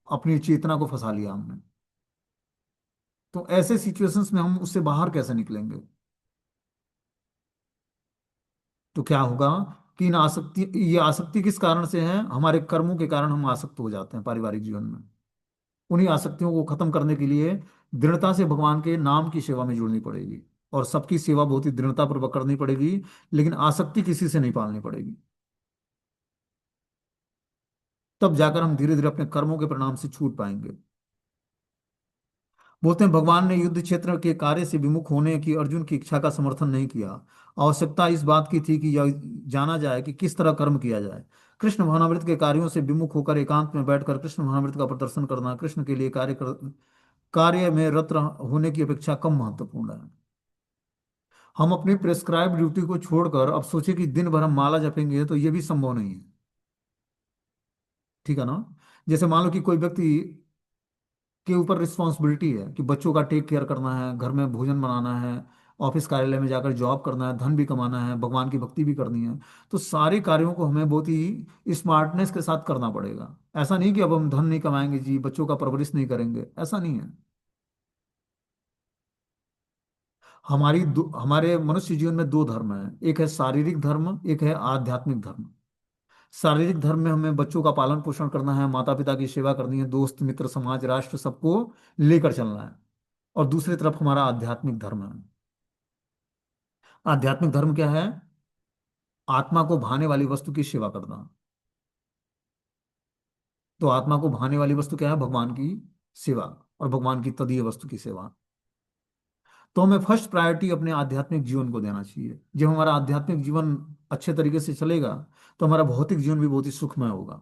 अपनी चेतना को फंसा लिया हमने। तो ऐसे सिचुएशंस में हम उससे बाहर कैसे निकलेंगे? तो क्या होगा कि इन आसक्ति, ये आसक्ति किस कारण से है? हमारे कर्मों के कारण हम आसक्त हो जाते हैं पारिवारिक जीवन में। उन्हीं आसक्तियों को खत्म करने के लिए दृढ़ता से भगवान के नाम की सेवा में जुड़नी पड़ेगी। और सबकी सेवा बहुत ही दृढ़ता पूर्वक करनी पड़ेगी, लेकिन आसक्ति किसी से नहीं पालनी पड़ेगी। तब जाकर हम धीरे धीरे अपने कर्मों के परिणाम से छूट पाएंगे। बोलते हैं भगवान ने युद्ध क्षेत्र के कार्य से विमुख होने की अर्जुन की इच्छा का समर्थन नहीं किया। आवश्यकता इस बात की थी कि यह जाना जाए कि किस तरह कर्म किया जाए। कृष्ण भावनामृत के कार्यों से विमुख होकर एकांत में बैठकर कृष्ण भावनामृत का प्रदर्शन करना कृष्ण के लिए कार्य में रत होने की अपेक्षा कम महत्वपूर्ण है। हम अपनी प्रेस्क्राइब ड्यूटी को छोड़कर अब सोचे कि दिन भर हम माला जपेंगे, तो ये भी संभव नहीं है। ठीक है ना। जैसे मान लो कि कोई व्यक्ति के ऊपर रिस्पॉन्सिबिलिटी है कि बच्चों का टेक केयर करना है, घर में भोजन बनाना है, ऑफिस कार्यालय में जाकर जॉब करना है, धन भी कमाना है, भगवान की भक्ति भी करनी है। तो सारे कार्यों को हमें बहुत ही स्मार्टनेस के साथ करना पड़ेगा। ऐसा नहीं कि अब हम धन नहीं कमाएंगे जी, बच्चों का परवरिश नहीं करेंगे, ऐसा नहीं है। हमारे मनुष्य जीवन में दो धर्म है, एक है शारीरिक धर्म, एक है आध्यात्मिक धर्म। शारीरिक धर्म में हमें बच्चों का पालन पोषण करना है, माता पिता की सेवा करनी है, दोस्त मित्र समाज राष्ट्र सबको लेकर चलना है। और दूसरी तरफ हमारा आध्यात्मिक धर्म है। आध्यात्मिक धर्म क्या है? आत्मा को भाने वाली वस्तु की सेवा करना। तो आत्मा को भाने वाली वस्तु क्या है? भगवान की सेवा और भगवान की तदीय वस्तु की सेवा। तो हमें फर्स्ट प्रायोरिटी अपने आध्यात्मिक जीवन को देना चाहिए। जब हमारा आध्यात्मिक जीवन अच्छे तरीके से चलेगा, तो हमारा भौतिक जीवन भी बहुत ही सुखमय होगा।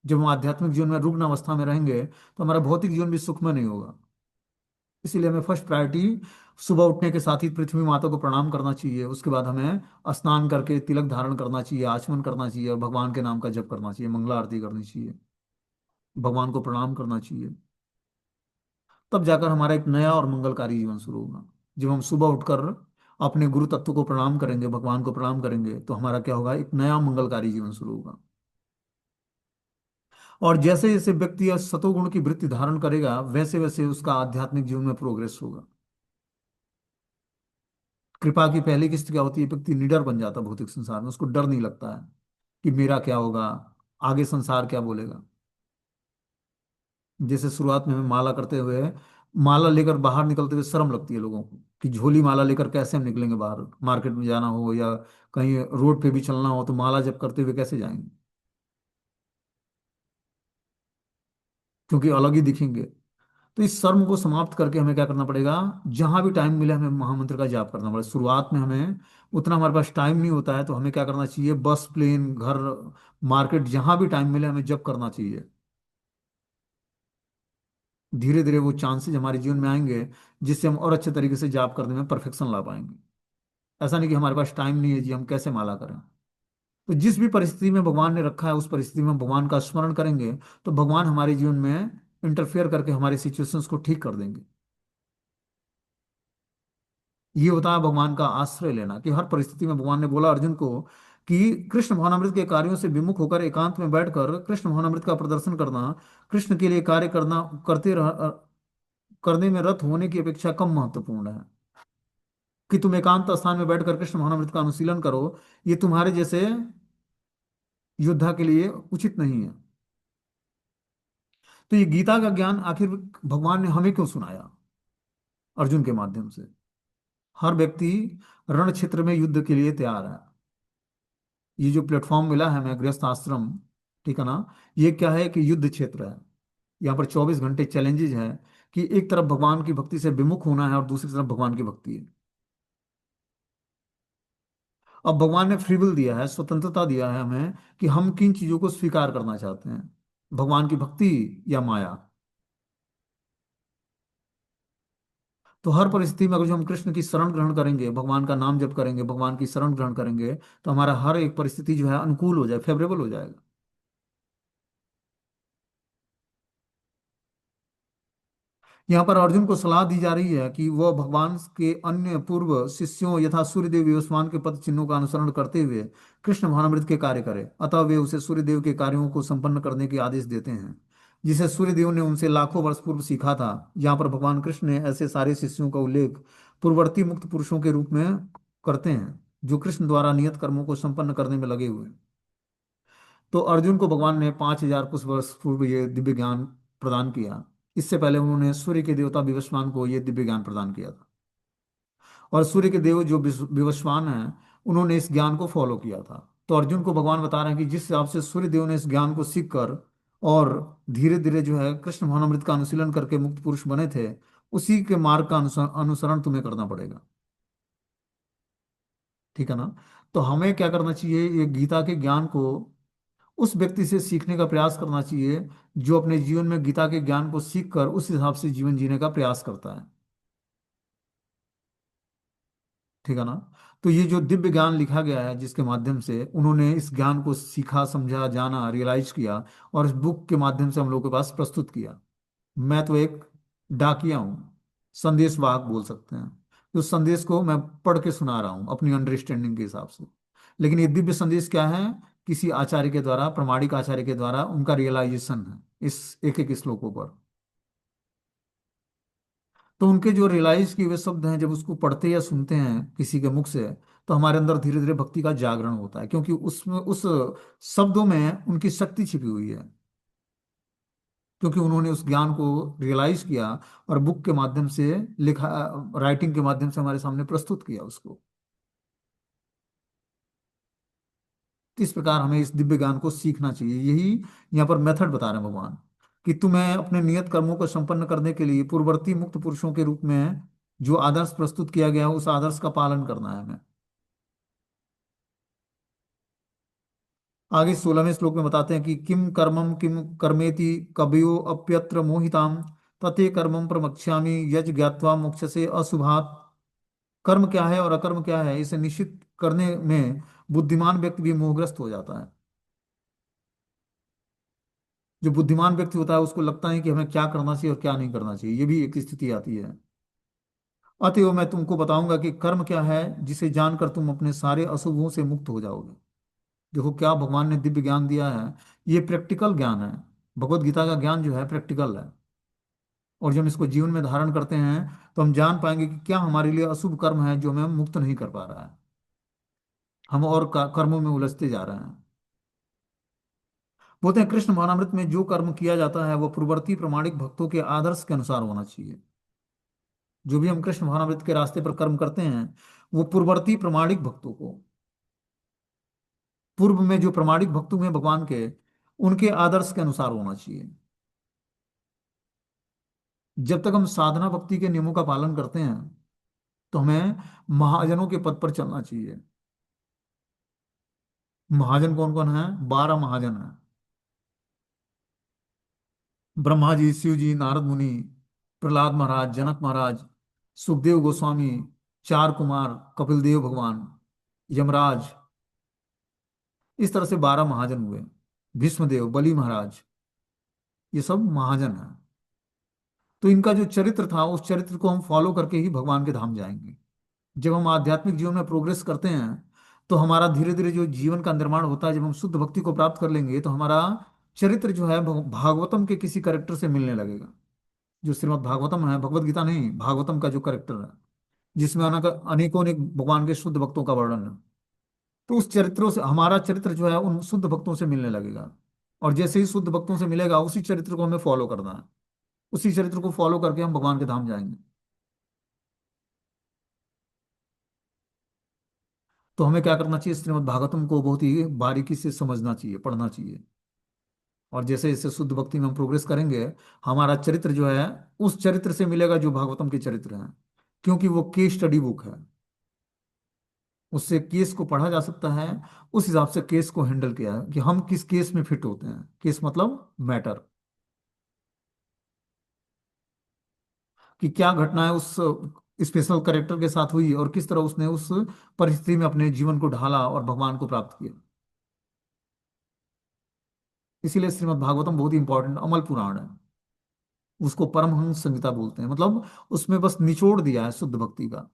जब हम आध्यात्मिक जीवन में रुग्ण अवस्था में रहेंगे, तो हमारा भौतिक जीवन भी सुखमय नहीं होगा। इसीलिए हमें फर्स्ट प्रायोरिटी सुबह उठने के साथ ही पृथ्वी माता को प्रणाम करना चाहिए। उसके बाद हमें स्नान करके तिलक धारण करना चाहिए, आचमन करना चाहिए और भगवान के नाम का जप करना चाहिए, मंगला आरती करनी चाहिए। भगवान को प्रणाम करना चाहिए। तब जाकर हमारा एक नया और मंगलकारी जीवन शुरू होगा। जब हम सुबह उठकर अपने गुरु तत्व को प्रणाम करेंगे, भगवान को प्रणाम करेंगे, तो हमारा क्या होगा, एक नया मंगलकारी जीवन शुरू होगा। और जैसे जैसे व्यक्ति यह सतोगुण की वृत्ति धारण करेगा, वैसे वैसे उसका आध्यात्मिक जीवन में प्रोग्रेस होगा। कृपा की पहली किस्त क्या होती है, व्यक्ति निडर बन जाता है भौतिक संसार में, उसको डर नहीं लगता है कि मेरा क्या होगा, आगे संसार क्या बोलेगा। जैसे शुरुआत में हमें माला करते हुए, माला लेकर बाहर निकलते हुए शर्म लगती है लोगों को कि झोली माला लेकर कैसे हम निकलेंगे बाहर, मार्केट में जाना हो या कहीं रोड पे भी चलना हो तो माला जब करते हुए कैसे जाएंगे, क्योंकि अलग ही दिखेंगे। तो इस शर्म को समाप्त करके हमें क्या करना पड़ेगा, जहां भी टाइम मिले हमें महामंत्र का जाप करना पड़ेगा। शुरुआत में हमें उतना हमारे पास टाइम नहीं होता है, तो हमें क्या करना चाहिए, बस प्लेन घर मार्केट जहां भी टाइम मिले हमें जप करना चाहिए। धीरे धीरे वो चांसेस हमारे जीवन में आएंगे जिससे हम और अच्छे तरीके से जाप करने में परफेक्शन ला पाएंगे। ऐसा नहीं कि हमारे पास टाइम नहीं है जी, हम कैसे माला करें। तो जिस भी परिस्थिति में भगवान ने रखा है उस परिस्थिति में हम भगवान का स्मरण करेंगे, तो भगवान हमारे जीवन में इंटरफेयर करके हमारी सिचुएशंस को ठीक कर देंगे। ये होता है भगवान का आश्रय लेना, कि हर परिस्थिति में भगवान ने बोला अर्जुन को कि कृष्ण भवनामृत के कार्यों से विमुख होकर एकांत में बैठकर कृष्ण भवनामृत का प्रदर्शन करना, कृष्ण के लिए कार्य करना, करने में रत होने की अपेक्षा कम महत्वपूर्ण है। कि तुम एकांत स्थान में बैठकर कृष्ण भवनामृत का अनुशीलन करो, ये तुम्हारे जैसे योद्धा के लिए उचित नहीं है। तो ये गीता का ज्ञान आखिर भगवान ने हमें क्यों सुनाया, अर्जुन के माध्यम से। हर व्यक्ति रण क्षेत्र में युद्ध के लिए तैयार है। ये जो प्लेटफॉर्म मिला है हमें गृहस्थ आश्रम, ठीक है ना, ये क्या है कि युद्ध क्षेत्र है। यहाँ पर 24 घंटे चैलेंजेज है कि एक तरफ भगवान की भक्ति से विमुख होना है और दूसरी तरफ भगवान की भक्ति है। अब भगवान ने फ्री विल दिया है, स्वतंत्रता दिया है हमें कि हम किन चीजों को स्वीकार करना चाहते हैं, भगवान की भक्ति या माया। तो हर परिस्थिति में अगर जो हम कृष्ण की शरण ग्रहण करेंगे, भगवान का नाम जप करेंगे, भगवान की शरण ग्रहण करेंगे, तो हमारा हर एक परिस्थिति जो है अनुकूल हो जाए, फेवरेबल हो जाएगा। यहाँ पर अर्जुन को सलाह दी जा रही है कि वह भगवान के अन्य पूर्व शिष्यों यथा सूर्यदेव विवस्वान के पद चिन्हों का अनुसरण करते हुए कृष्ण भावनामृत के कार्य करे। अतः वे उसे सूर्यदेव के कार्यों को संपन्न करने के आदेश देते हैं, जिसे सूर्यदेव ने उनसे लाखों वर्ष पूर्व सीखा था। यहाँ पर भगवान कृष्ण ने ऐसे सारे शिष्यों का उल्लेख पूर्ववर्ती मुक्त पुरुषों के रूप में करते हैं, जो कृष्ण द्वारा नियत कर्मों को संपन्न करने में लगे हुए हैं। तो अर्जुन को भगवान ने 5,000 कुछ वर्ष पूर्व ये दिव्य ज्ञान प्रदान किया। इससे पहले उन्होंने सूर्य के देवता विवस्वान को ये दिव्य ज्ञान प्रदान किया था। और सूर्य के देव जो विवस्वान हैं, उन्होंने इस ज्ञान को फॉलो किया था। तो अर्जुन को भगवान बता रहे हैं कि जिस हिसाब से सूर्य देव ने इस ज्ञान को सीख कर और धीरे धीरे जो है कृष्ण भावनामृत का अनुशीलन करके मुक्त पुरुष बने थे, उसी के मार्ग का अनुसरण तुम्हें करना पड़ेगा। ठीक है ना। तो हमें क्या करना चाहिए, ये गीता के ज्ञान को उस व्यक्ति से सीखने का प्रयास करना चाहिए जो अपने जीवन में गीता के ज्ञान को सीख कर उस हिसाब से जीवन जीने का प्रयास करता है। ठीक है ना। तो ये जो दिव्य ज्ञान लिखा गया है जिसके माध्यम से उन्होंने इस ज्ञान को सीखा, समझा, जाना, रियलाइज किया और इस बुक के माध्यम से हम लोगों के पास प्रस्तुत किया। मैं तो एक डाकिया हूँ, संदेश वाहक बोल सकते हैं। तो उस संदेश को मैं पढ़ के सुना रहा हूँ अपनी अंडरस्टैंडिंग के हिसाब से। लेकिन ये दिव्य संदेश क्या है, किसी आचार्य के द्वारा, प्रमाणिक आचार्य के द्वारा उनका रियलाइजेशन है इस एक एक श्लोकों पर। तो उनके जो रियलाइज किए हुए शब्द हैं, जब उसको पढ़ते या सुनते हैं किसी के मुख से, तो हमारे अंदर धीरे धीरे भक्ति का जागरण होता है, क्योंकि उसमें उस शब्दों में उनकी शक्ति छिपी हुई है। क्योंकि उन्होंने उस ज्ञान को रियलाइज किया और बुक के माध्यम से लिखा, राइटिंग के माध्यम से हमारे सामने प्रस्तुत किया उसको। तो इस प्रकार हमें इस दिव्य ज्ञान को सीखना चाहिए। यही यहाँ पर मेथड बता रहे हैं भगवान, कि तुम्हें अपने नियत कर्मों को संपन्न करने के लिए पूर्ववर्ती मुक्त पुरुषों के रूप में जो आदर्श प्रस्तुत किया गया है उस आदर्श का पालन करना है हमें। आगे 16वें श्लोक में बताते हैं कि किम कर्मम किम कर्मेति कवयो अप्यत्र मोहिताम तते कर्मम प्रमक्ष्यामि यज ज्ञात्वा मोक्षसे अशुभात्। कर्म क्या है और अकर्म क्या है, इसे निश्चित करने में बुद्धिमान व्यक्ति भी मोहग्रस्त हो जाता है। जो बुद्धिमान व्यक्ति होता है उसको लगता है कि हमें क्या करना चाहिए और क्या नहीं करना चाहिए, ये भी एक स्थिति आती है। अतएव मैं तुमको बताऊंगा कि कर्म क्या है, जिसे जानकर तुम अपने सारे अशुभों से मुक्त हो जाओगे। देखो क्या भगवान ने दिव्य ज्ञान दिया है, ये प्रैक्टिकल ज्ञान है। भगवत गीता का ज्ञान जो है प्रैक्टिकल है। और जब हम इसको जीवन में धारण करते हैं तो हम जान पाएंगे कि क्या हमारे लिए अशुभ कर्म है जो हमें मुक्त नहीं कर पा रहा है। हम और कर्मों में उलझते जा रहे हैं। बोलते हैं कृष्ण भावनामृत में जो कर्म किया जाता है वो पूर्ववर्ती प्रमाणिक भक्तों के आदर्श के अनुसार होना चाहिए। जो भी हम कृष्ण भावनामृत के रास्ते पर कर्म करते हैं वो पूर्ववर्ती प्रमाणिक भक्तों को, पूर्व में जो प्रमाणिक भक्त हुए हैं भगवान के, उनके आदर्श के अनुसार होना चाहिए। जब तक हम साधना भक्ति के नियमों का पालन करते हैं तो हमें महाजनों के पद पर चलना चाहिए। महाजन कौन कौन है? 12 महाजन है। ब्रह्मा जी, शिव जी, नारद मुनि, प्रहलाद महाराज, जनक महाराज, सुखदेव गोस्वामी, चार कुमार, कपिल देव भगवान, यमराज, इस तरह से 12 महाजन हुए। भीष्मदेव, बलि महाराज, ये सब महाजन हैं। तो इनका जो चरित्र था उस चरित्र को हम फॉलो करके ही भगवान के धाम जाएंगे। जब हम आध्यात्मिक जीवन में प्रोग्रेस करते हैं तो हमारा धीरे धीरे जो जीवन का निर्माण होता है, जब हम शुद्ध भक्ति को प्राप्त कर लेंगे तो हमारा चरित्र जो है भागवतम के किसी करेक्टर से मिलने लगेगा। जो श्रीमद् भागवतम है, भगवत गीता नहीं, भागवतम का जो करेक्टर है, जिसमें अनेकों अनेक भगवान के शुद्ध भक्तों का वर्णन है, तो उस चरित्रों से हमारा चरित्र जो है उन शुद्ध भक्तों से मिलने लगेगा। और जैसे ही शुद्ध भक्तों से मिलेगा उसी चरित्र को हमें फॉलो करना है। उसी चरित्र को फॉलो करके हम भगवान के धाम जाएंगे। तो हमें क्या करना चाहिए? श्रीमद् भागवतम को बहुत ही बारीकी से समझना चाहिए, पढ़ना चाहिए। और जैसे जैसे शुद्ध भक्ति में हम प्रोग्रेस करेंगे, हमारा चरित्र जो है उस चरित्र से मिलेगा जो भागवतम के चरित्र हैं। क्योंकि वो केस स्टडी बुक है, उससे केस को पढ़ा जा सकता है। उस हिसाब से केस को हैंडल किया है कि हम किस केस में फिट होते हैं। केस मतलब मैटर, कि क्या घटना है उस स्पेशल कैरेक्टर के साथ हुई और किस तरह उसने उस परिस्थिति में अपने जीवन को ढाला और भगवान को प्राप्त किया। इसीलिए श्रीमद् भागवतम बहुत ही इंपॉर्टेंट अमल पुराण है। उसको परमहंस संहिता बोलते हैं, मतलब उसमें बस निचोड़ दिया है शुद्ध भक्ति का,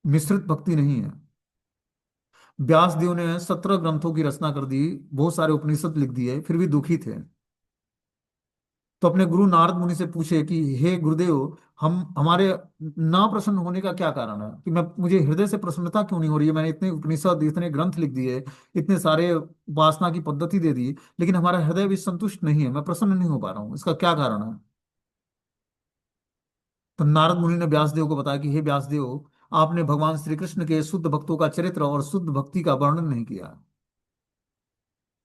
मिश्रित भक्ति नहीं है। व्यास देव ने 17 ग्रंथों की रचना कर दी, बहुत सारे उपनिषद लिख दिए, फिर भी दुखी थे। तो अपने गुरु नारद मुनि से पूछे कि हे गुरुदेव, हम हमारे ना प्रसन्न होने का क्या कारण है, कि मैं मुझे हृदय से प्रसन्नता क्यों नहीं हो रही है? मैंने इतने उपनिषद, इतने ग्रंथ लिख दिए, इतने सारे उपासना की पद्धति दे दी, लेकिन हमारा हृदय भी संतुष्ट नहीं है, मैं प्रसन्न नहीं हो पा रहा हूँ, इसका क्या कारण है? तो नारद मुनि ने व्यासदेव को बताया कि हे व्यासदेव, आपने भगवान श्री कृष्ण के शुद्ध भक्तों का चरित्र और शुद्ध भक्ति का वर्णन नहीं किया।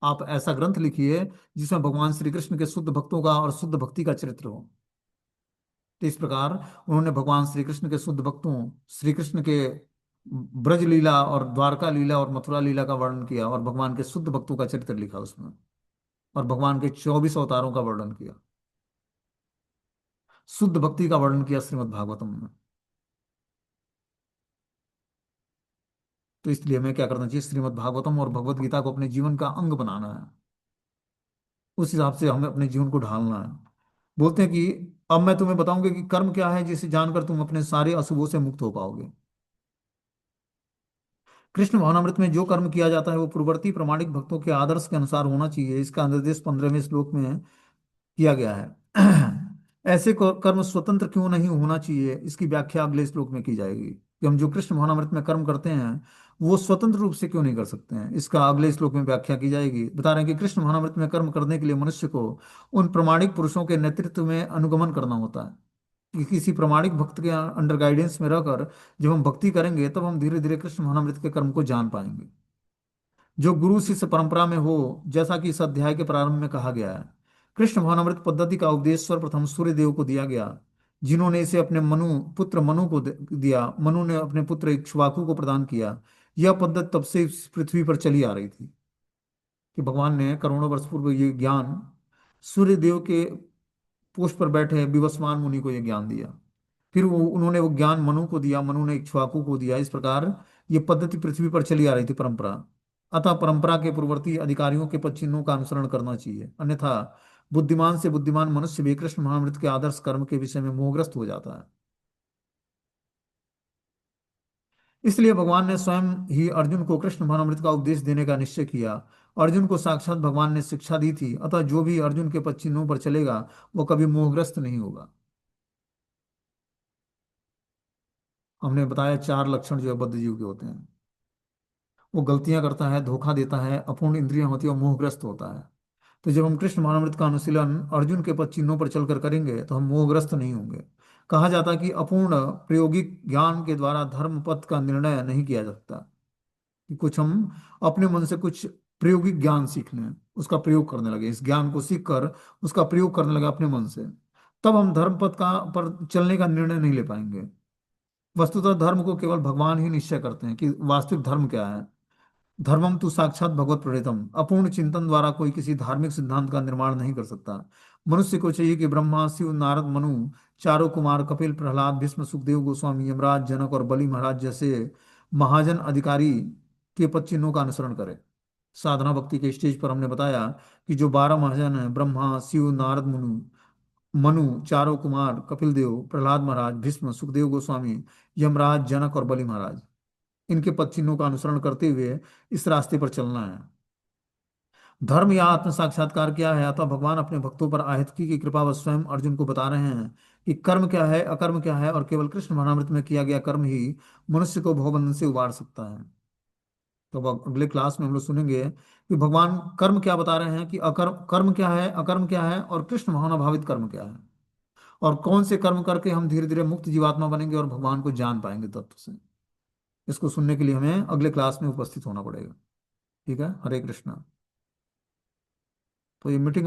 आप ऐसा ग्रंथ लिखिए जिसमें भगवान श्री कृष्ण के शुद्ध भक्तों का और शुद्ध भक्ति का चरित्र हो। तो इस प्रकार उन्होंने भगवान श्री कृष्ण के शुद्ध भक्तों, श्री कृष्ण के ब्रज लीला और द्वारका लीला और मथुरा लीला का वर्णन किया और भगवान के शुद्ध भक्तों का चरित्र लिखा उसमें। और भगवान के 24 अवतारों का वर्णन किया, शुद्ध भक्ति का वर्णन किया श्रीमद् भागवतम में। तो इसलिए हमें क्या करना चाहिए? श्रीमद् भागवतम और भगवत गीता को अपने जीवन का अंग बनाना है। उस हिसाब से हमें अपने जीवन को ढालना है। बोलते हैं कि अब मैं तुम्हें बताऊंगा कि कर्म क्या है जिसे जानकर तुम अपने सारे अशुभों से मुक्त हो पाओगे। कृष्ण भावनामृत में जो कर्म किया जाता है वो पूर्ववर्ती प्रमाणिक भक्तों के आदर्श के अनुसार होना चाहिए, इसका निर्देश 15वें श्लोक में किया गया है। ऐसे कर्म स्वतंत्र क्यों नहीं होना चाहिए, इसकी व्याख्या अगले श्लोक में की जाएगी कि हम जो कृष्ण भावनामृत में कर्म करते हैं वो स्वतंत्र रूप से क्यों नहीं कर सकते हैं। इसका अगले श्लोक में व्याख्या की जाएगी। बता रहे हैं कि कृष्ण भावनामृत में कर्म करने के लिए मनुष्य को उन प्रमाणिक पुरुषों के नेतृत्व में अनुगमन करना होता है। कि किसी प्रमाणिक भक्त के अंडर गाइडेंस में रहकर जब हम भक्ति करेंगे तब हम धीरे धीरे कृष्ण भावनामृत के कर्म को जान पाएंगे। जो गुरु शिष्य परंपरा में हो, जैसा कि इस अध्याय के प्रारंभ में कहा गया है। कृष्ण भावनामृत पद्धति का उपदेश सर्वप्रथम सूर्य देव को दिया गया, जिन्होंने इसे अपने पुत्र मनु को दिया। मनु ने अपने पुत्र इक्ष्वाकु को प्रदान किया। यह पद्धति तब से इस पृथ्वी पर चली आ रही थी कि भगवान ने करोड़ों वर्ष पूर्व ये ज्ञान सूर्य देव के पोस्ट पर बैठे विवस्वान मुनि को यह ज्ञान दिया। फिर उन्होंने वो ज्ञान मनु को दिया, मनु ने इक्ष्वाकु को दिया। इस प्रकार ये पद्धति पृथ्वी पर चली आ रही थी, परंपरा। अतः परंपरा के पूर्ववर्ती अधिकारियों के पद चिन्हों का अनुसरण करना चाहिए, अन्यथा बुद्धिमान से बुद्धिमान मनुष्य भी कृष्ण महामृत के आदर्श कर्म के विषय में मोहग्रस्त हो जाता है। इसलिए भगवान ने स्वयं ही अर्जुन को कृष्ण भावनामृत का उपदेश देने का निश्चय किया। अर्जुन को साक्षात भगवान ने शिक्षा दी थी, अतः जो भी अर्जुन के पद चिन्हों पर चलेगा वो कभी मोहग्रस्त नहीं होगा। हमने बताया चार लक्षण जो है बद्ध जीव के होते हैं। वो गलतियां करता है, धोखा देता है, अपूर्ण इंद्रियां होती है और मोहग्रस्त होता है। तो जब हम कृष्ण भावनामृत का अनुशीलन अर्जुन के पद चिन्हों पर चलकर करेंगे तो हम मोहग्रस्त नहीं होंगे। कहा जाता है कि अपूर्ण प्रायोगिक ज्ञान के द्वारा धर्म पथ का निर्णय नहीं किया जा सकता। कि कुछ हम अपने मन से कुछ प्रायोगिक ज्ञान सीख लें, उसका प्रयोग करने लगे, इस ज्ञान को सीख कर उसका प्रयोग करने लगे अपने मन से, तब हम धर्म पथ का पर चलने का निर्णय नहीं ले पाएंगे। वस्तुतः धर्म को केवल भगवान ही निश्चय करते हैं कि वास्तविक धर्म क्या है। धर्मम तो साक्षात भगवत प्रणीतम। अपूर्ण चिंतन द्वारा कोई किसी धार्मिक सिद्धांत का निर्माण नहीं कर सकता। मनुष्य को चाहिए कि ब्रह्मा, शिव, नारद, मनु, चारों कुमार, कपिल, प्रहलाद, भीष्म, सुखदेव गोस्वामी, यमराज, जनक और बलि महाराज जैसे महाजन अधिकारी के पद चिन्हों का अनुसरण करे। साधना भक्ति के स्टेज पर हमने बताया कि जो 12 महाजन हैं, ब्रह्मा, शिव, नारद, मनु, चारों कुमार, कपिल देव, प्रहलाद महाराज, भीष्म, सुखदेव गोस्वामी, यमराज, जनक और बलि महाराज, इनके पद चिन्हों का अनुसरण करते हुए इस रास्ते पर चलना है। धर्म या आत्म साक्षात्कार क्या है? अतः भगवान अपने भक्तों पर आहितकी की कृपा व स्वयं अर्जुन को बता रहे हैं कि कर्म क्या है, अकर्म क्या है, और केवल कृष्ण भावनामृत में किया गया कर्म ही मनुष्य को भवबंधन से उबार सकता है। तो अब अगले क्लास में हम लोग सुनेंगे कि भगवान कर्म क्या बता रहे हैं, कि अकर्म कर्म क्या है, अकर्म क्या है, और कृष्ण भावना भावित कर्म क्या है, और कौन से कर्म करके हम धीरे धीरे मुक्त जीवात्मा बनेंगे और भगवान को जान पाएंगे तत्व से। इसको सुनने के लिए हमें अगले क्लास में उपस्थित होना पड़ेगा। ठीक है, हरे कृष्णा। तो ये मीटिंग